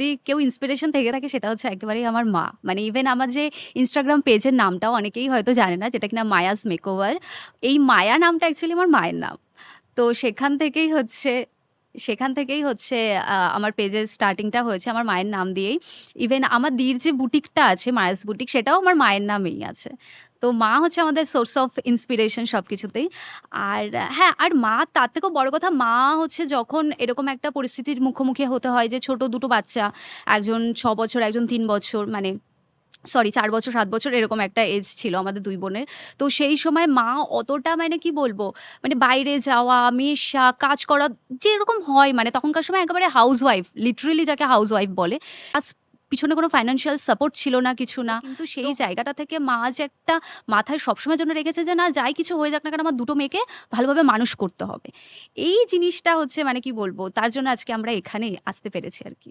যদি কেউ ইন্সপিরেশন থেকে থাকে সেটা হচ্ছে একেবারেই আমার মা। মানে ইভেন আমার যে Instagram পেজের নামটাও অনেকেই হয়তো জানে না, যেটা কিনা মায়াস মেকওভার। এই মায়া নামটা অ্যাকচুয়ালি আমার মায়ের নাম। তো সেখান থেকেই হচ্ছে আমার পেজের স্টার্টিংটা হয়েছে আমার মায়ের নাম দিয়েই। ইভেন আমার দির যে বুটিকটা আছে মায়াস বুটিক, সেটাও আমার মায়ের নামেই আছে। তো মা হচ্ছে আমাদের সোর্স অফ ইন্সপিরেশন সবকিছুতেই। আর হ্যাঁ, আর মা তার থেকেও বড় কথা, মা হচ্ছে যখন এরকম একটা পরিস্থিতির মুখোমুখি হতে হয় যে ছোট দুটো বাচ্চা, একজন 6 বছর, একজন 3 বছর, মানে সরি 4 বছর 7 বছর এরকম একটা এজ ছিল আমাদের দুই বোনের। তো সেই সময় মা অতটা, মানে কি বলবো, মানে বাইরে যাওয়া, মেশা, কাজ করা যেরকম হয়, মানে তখনকার সময় একেবারে হাউসওয়াইফ, লিটারেলি যাকে হাউসওয়াইফ বলে। প্লাস পিছনে কোনো ফাইন্যান্সিয়াল সাপোর্ট ছিল না, কিছু না। কিন্তু সেই জায়গাটা থেকে মা যে একটা মাথায় সবসময়ের জন্য রেখেছে যে না, যাই কিছু হয়ে যাক না কেন, আমার দুটো মেয়েকে ভালোভাবে মানুষ করতে হবে। এই জিনিসটা হচ্ছে, মানে কি বলবো, তার জন্য আজকে আমরা এখানে আসতে পেরেছি আরকি।